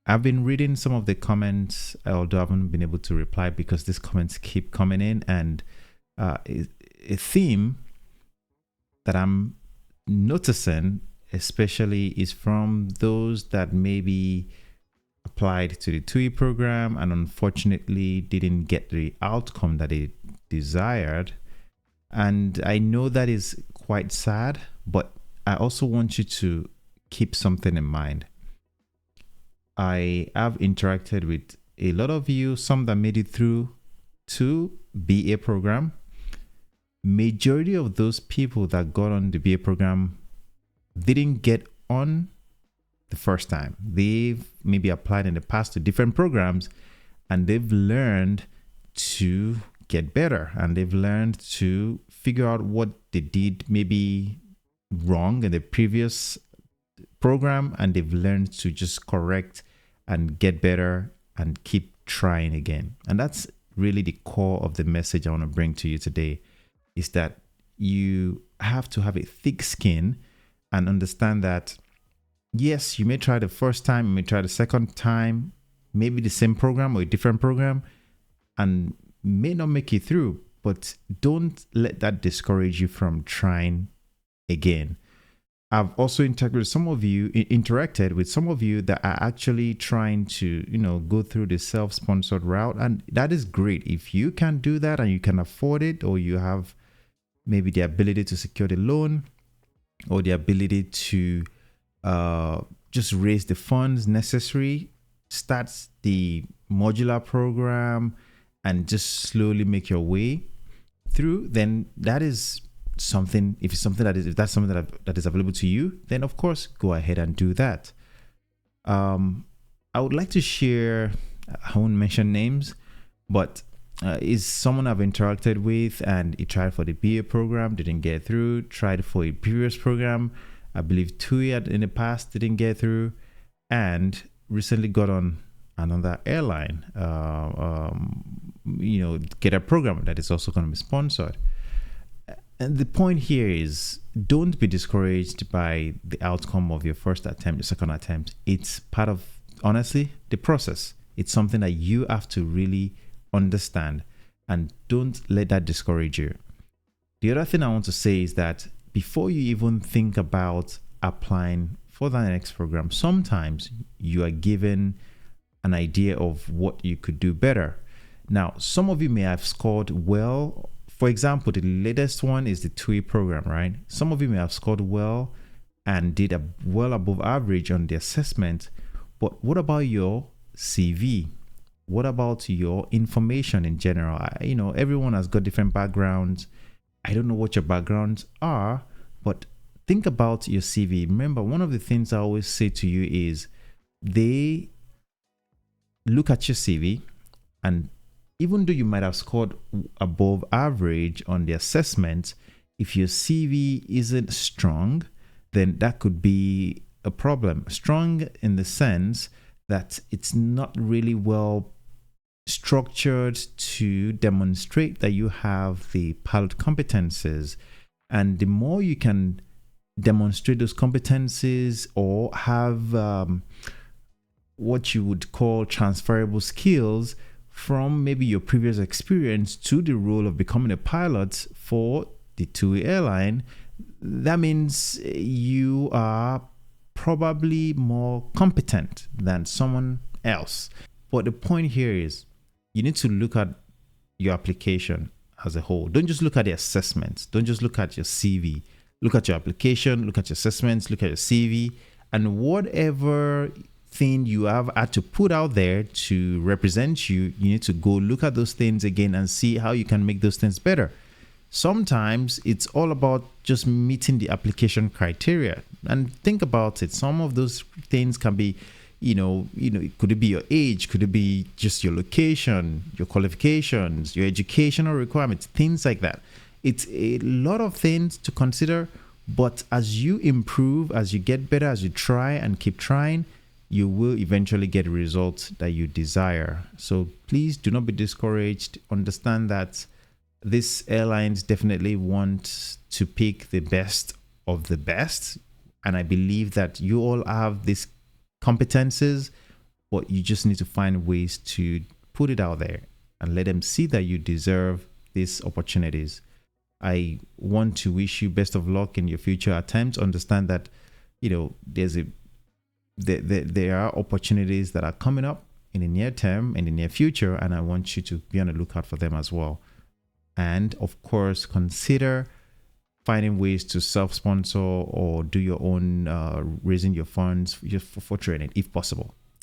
I've been reading some of the comments, although I haven't been able to reply because these comments keep coming in, and a theme that I'm noticing, especially, is from those that maybe applied to the TUI program and unfortunately didn't get the outcome that they desired. And I know that is quite sad, but I also want you to keep something in mind. I have interacted with a lot of you, some that made it through to BA program. Majority of those people that got on the BA program didn't get on the first time. They've maybe applied in the past to different programs, and they've learned to get better, and they've learned to figure out what they did maybe wrong in the previous program, and they've learned to just correct and get better and keep trying again. And that's really the core of the message I want to bring to you today, is that you have to have a thick skin and understand that, yes, you may try the first time, you may try the second time, maybe the same program or a different program, and may not make it through, but don't let that discourage you from trying again. I've also interacted with some of you that are actually trying to, go through the self-sponsored route. And that is great. If you can do that and you can afford it, or you have maybe the ability to secure the loan, or the ability to just raise the funds necessary, start the modular program and just slowly make your way through, then that is something. If that's something that is available to you, then of course go ahead and do that. I would like to share, I won't mention names, but is someone I've interacted with, and he tried for the BA program, didn't get through, tried for a previous program, I believe TUI in the past, didn't get through, and recently got on another airline, get a program that is also going to be sponsored. And the point here is, don't be discouraged by the outcome of your first attempt, your second attempt. It's part of, honestly, the process. It's something that you have to really understand, and don't let that discourage you. The other thing I want to say is that before you even think about applying for the next program, sometimes you are given an idea of what you could do better. Now, some of you may have scored well. For example, the latest one is the TUI program, right? Some of you may have scored well and did well above average on the assessment, but what about your CV? What about your information in general? Everyone has got different backgrounds. I don't know what your backgrounds are, but think about your CV. Remember, one of the things I always say to you is, they look at your CV, and even though you might have scored above average on the assessment, if your CV isn't strong, then that could be a problem. Strong in the sense that it's not really well structured to demonstrate that you have the pilot competencies. And the more you can demonstrate those competencies, or have what you would call transferable skills from maybe your previous experience to the role of becoming a pilot for the TUI airline, that means you are probably more competent than someone else. But the point here is, you need to look at your application as a whole. Don't just look at the assessments. Don't just look at your CV. Look at your application, look at your assessments, look at your CV, and whatever thing you have had to put out there to represent you, you need to go look at those things again and see how you can make those things better. Sometimes it's all about just meeting the application criteria. And think about it. Some of those things can be, could it be your age? Could it be just your location, your qualifications, your educational requirements, things like that. It's a lot of things to consider, but as you improve, as you get better, as you try and keep trying, you will eventually get a result that you desire. So please do not be discouraged. Understand that these airlines definitely want to pick the best of the best. And I believe that you all have these competences, but you just need to find ways to put it out there and let them see that you deserve these opportunities. I want to wish you best of luck in your future attempts. Understand that, there are opportunities that are coming up in the near term, in the near future, and I want you to be on the lookout for them as well. And of course, consider finding ways to self-sponsor or do your own raising your funds just for training if possible.